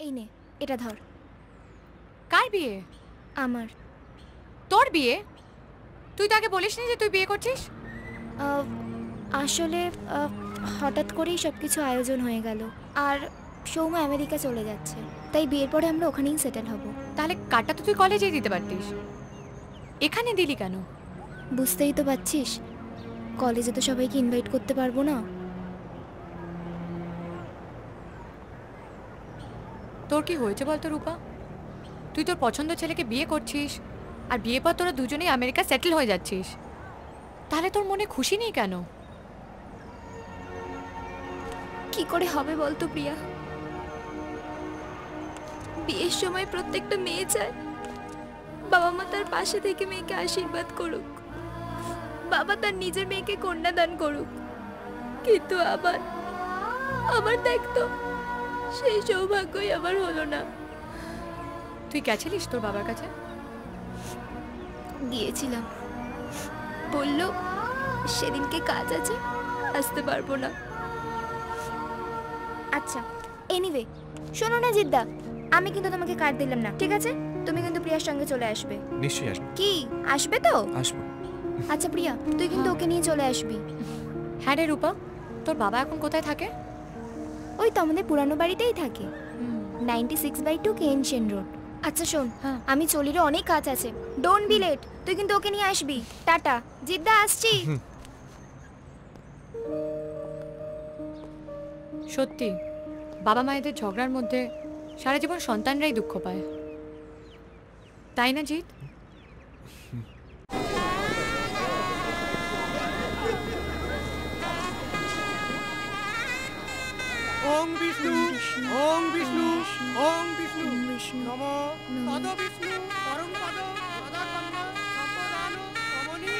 এই নে, এটা ধর। কার বিয়ে? আমার। তোর বিয়ে? তুই তো আগে বলিসনি যে তুই বিয়ে করছিস। আসলে হঠাৎ করেই সব কিছু আয়োজন হয়ে গেল। আর সৌম্য আমেরিকা চলে যাচ্ছে, তাই বিয়ের পরে আমরা ওখানেই সেটেল হব। তাহলে কার্ডটা তো তুই কলেজেই দিতে পারতিস, এখানে দিলি কেন? বুঝতেই তো পারছিস, কলেজে তো সবাইকে ইনভাইট করতে পারবো না। তোর কি হয়েছে বলতো রূপা? তুই তোর পছন্দ ছেলেকে বিয়ে করছিস, আর বিয়ে পর তোরা দুজনেই আমেরিকা সেটেল হয়ে যাচ্ছিস, তাহলে তোর মনে খুশি নেই কেন? কি করে হবে বলতো প্রিয়া? বিয়ের সময় প্রত্যেকটা মেয়ে চায় বাবা মা তার পাশে থেকে মেয়েকে আশীর্বাদ করুক, বাবা তার নিজের মেয়েকে কন্যাদান করুক। কিন্তু আবার দেখতো সেই সৌভাগ্যই আবার হলো না। তুই গেছিলিস তোর বাবার কাছে? গিয়েছিলাম, বলল সেদিনকে কাজ আছে, আসতে পারবো না। আচ্ছা, এনিওয়ে শোনো না জিদ্দা, আমি কিন্তু তোমাকে কার্ড দিলাম না, ঠিক আছে? তুমি কিন্তু প্রিয়ার সঙ্গে চলে আসবে। নিশ্চয়ই আসবো। কি আসবে তো? আসবো। আচ্ছা প্রিয়া, তুই কিন্তু ওকে নিয়ে চলে আসবি। হ্যাঁ রে রূপা, তোর বাবা এখন কোথায় থাকে? ওই তো আমাদের পুরানো বাড়িতেই থাকে, 96/2 কেএনসেন রোড। আচ্ছা শোন, আমি চলি রে, অনেক কাজ আছে, ডোন্ট বি লেট। তুই কিন্তু ওকে নিয়ে আসবি। টাটা জিদ্দা, আসছি। সত্যি, বাবা মায়েদের ঝগড়ার মধ্যে সারা জীবন সন্তানরাই দুঃখ পায়, তাই না জিৎ? ওং বিষ্ণু, ওং বিষ্ণু, ওং বিষ্ণু, নমো পদ বিষ্ণু, পরম পদ, সদা কন্যা, সম্পদান, রমণী,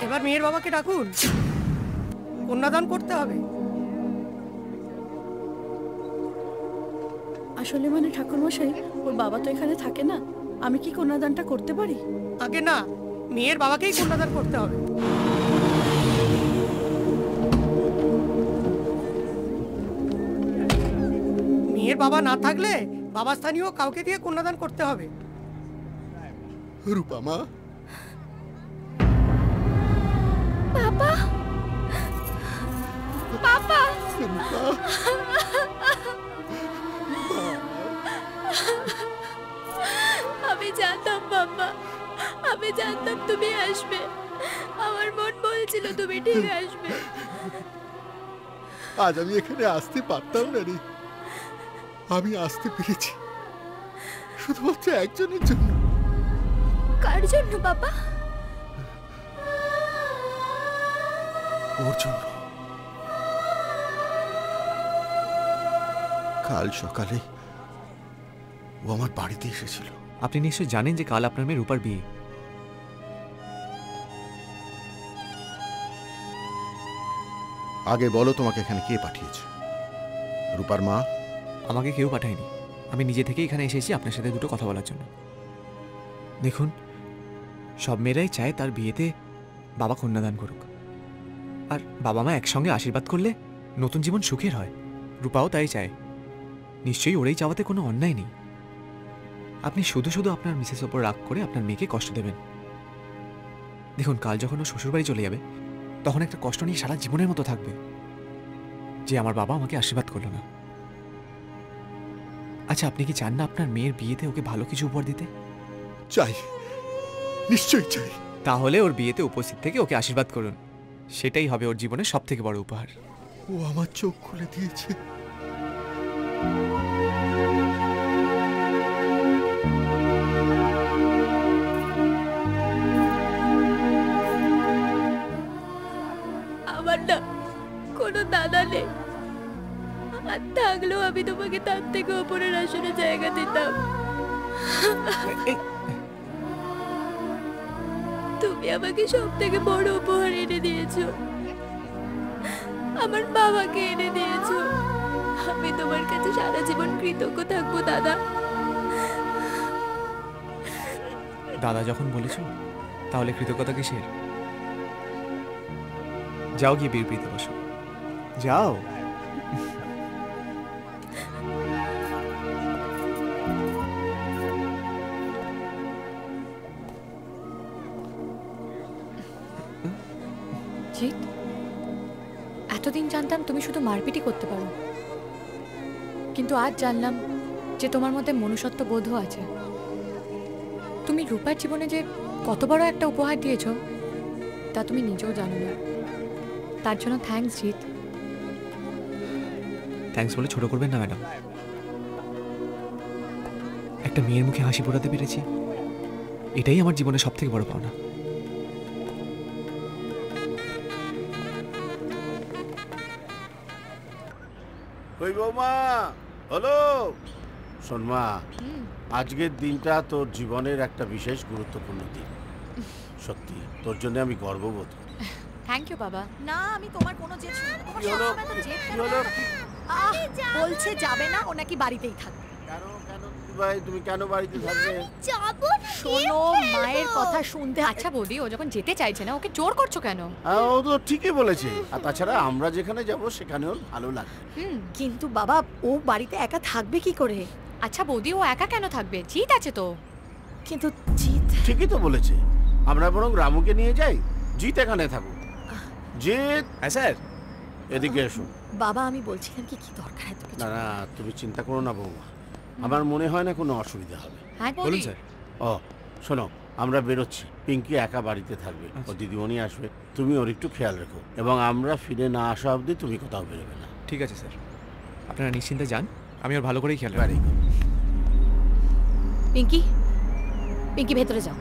এবার মেয়ের বাবাকে ডাকুন, কন্যাদান করতে হবে। আসলে মানে ঠাকুরমশাই, ওর বাবা তো এখানে থাকে না, আমি কি কন্যাদানটা করতে পারি? আগে না, মেয়ের বাবাকেই কন্যাদান করতে হবে। মেয়ের বাবা না থাকলে বাবা স্থানীয় কাউকে দিয়ে কন্যাদান করতে হবে। রূপা মা, বাবা, বাবা, আমি জানতাম বাবা, আমি জানতাম তুমি আসবে, আমার মন বলছিল তুমি ঠিক আসবে। আজ আমি এখানে আসতে পারতাম না রে, আমি আসতে পেরেছি শুধুমাত্র একজনের জন্য। কার জন্য বাবা? ওর জন্য। কাল সকালে ও আমার বাড়িতে এসেছিল। আপনি নিশ্চয়ই জানেন যে কাল আপনার মেয়ে রূপার বিয়ে। আগে বলো, তোমাকে এখানে কে পাঠিয়েছে? রূপার মা? আমাকে কেউ পাঠায়নি, আমি নিজে থেকে এখানে এসেছি আপনার সাথে দুটো কথা বলার জন্য। দেখুন, সব মেয়েরাই চায় তার বিয়েতে বাবা কন্যাদান করুক, আর বাবা মা একসঙ্গে আশীর্বাদ করলে নতুন জীবন সুখের হয়। রূপাও তাই চায়। নিশ্চয়ই ওরাই চাওয়াতে কোনো অন্যায় নেই। আপনি শুধু শুধু আপনার মিসেস ওপর রাগ করে আপনার মেয়েকে কষ্ট দেবেন। দেখুন, কাল যখন ও শ্বশুরবাড়ি চলে যাবে তখন একটা কষ্ট নিয়ে সারা জীবনের মতো থাকবে যে আমার বাবা আমাকে আশীর্বাদ করলো না। আচ্ছা, আপনি কি চান না আপনার মেয়ের বিয়েতে ওকে ভালো কিছু উপহার দিতে? চাই, নিশ্চয়ই চাই। তাহলে ওর বিয়েতে উপস্থিত থেকে ওকে আশীর্বাদ করুন, সেটাই হবে ওর জীবনের সব থেকে বড় উপহার। ও আমার চোখ খুলে দিয়েছে। আমার না কোনো দাদা নেই, আর থাকলেও আমি তোমাকে তার থেকে ওপরের আসনে জায়গা দিতাম। তুমি আমাকে সব থেকে বড় উপহার এনে দিয়েছো, আমার বাবাকে এনে দিয়েছো। আমি তোমার কাছে সারা জীবন কৃতজ্ঞ থাকবো দাদা। দাদা যখন বলেছ, তাহলে কৃতজ্ঞতা কিসের? যাও গিয়ে বিড়বিড়িতে বসো, যাও। এতদিন জানতাম তুমি শুধু মারপিটই করতে পারো, কিন্তু আজ জানলাম যে তোমার মধ্যে মনুষ্যত্ব বোধও আছে। তুমি রূপার জীবনে যে কত বড় একটা উপহার দিয়েছো তা তুমি নিজেও জানো না। তার জন্য থ্যাঙ্কস জিৎ। থ্যাঙ্কস বলে ছোট করবেন না ম্যাডাম। একটা মেয়ের মুখে হাসি ফোটাতে পেরেছি, এটাই আমার জীবনের সব থেকে বড় পাওনা। কই বৌমা, হলো শোন মা, আজকের দিনটা তোর জীবনের একটা বিশেষ গুরুত্বপূর্ণ দিন। সত্যি তোর জন্য আমি গর্ববোধ করি। থ্যাংক ইউ বাবা। না আমি তোমার কোনো জেদ শুনি না। তোমার কি হলো? সবসময় তো জেদ কি করো। হলো? বলছে যাবে না, ও নাকি বাড়িতেই থাকবে। কেন কেন ভাই, তুমি কেন বাড়িতে থাকবে? যাবো না, শোনো, মায়ের কথা শুনতে। আচ্ছা বৌদি, ও যখন যেতে চাইছে না ওকে জোর করছো কেন? ও তো ঠিকই বলেছে, আর তাছাড়া আমরা যেখানে যাব সেখানে ওর ভালো লাগবে। কিন্তু বাবা, ও বাড়িতে একা থাকবে কি করে? আচ্ছা বৌদি, ও একা কেন থাকবে? জিৎ আছে তো। কিন্তু জিৎ। ঠিকই তো বলেছে, আমরা বরং রামুকে নিয়ে যাই, জিৎ এখানে থাকুক। জিৎ, হ্যাঁ স্যার। এদিকে এসো। বাবা আমি বলছিলাম কি, কি দরকার এত কিছু? না না, তুমি চিন্তা করো না বৌমা, আমার মনে হয় না কোনো অসুবিধা হবে। হ্যাঁ বলুন বৌদি। স্যার। ও শোনো, আমরা বেরোচ্ছি, পিঙ্কি একা বাড়িতে থাকবে, ও দিদিমণি আসবে, তুমি ওর একটু খেয়াল রেখো, এবং আমরা ফিরে না আসা অবধি তুমি কোথাও বেরোবে না। ঠিক আছে স্যার, আপনারা নিশ্চিন্তে যান, আমি ওর ভালো করেই খেয়াল রাখবো। Very good. পিঙ্কি, পিঙ্কি ভেতরে যাও,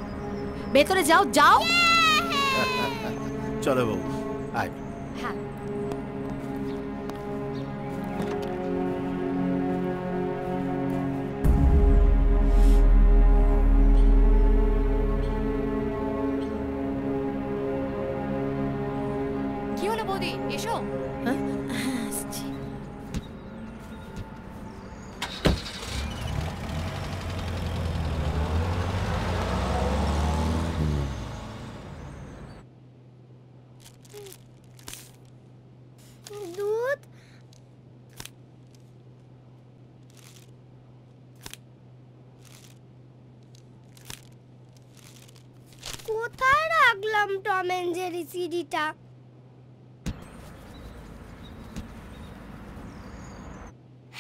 ভেতরে যাও, যাও। চলো বউ, আয়। হ্যাঁ। কি হলো বৌদি, এসো। হ্যাঁ, আসছি। দুধ কোথায় রাখলাম টম এন্ড জেরি সিডিটা?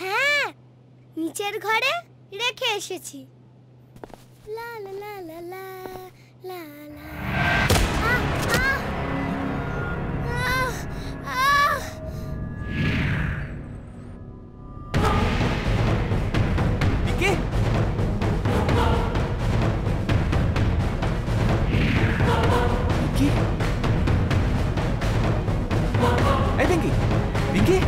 হ্যাঁ, নিচের ঘরে রেখে এসেছি। লা লা লা লা লা লা লা। আহ, আহ, আহ, আহ। কে? কি? এই পিঙ্কি, পিঙ্কি।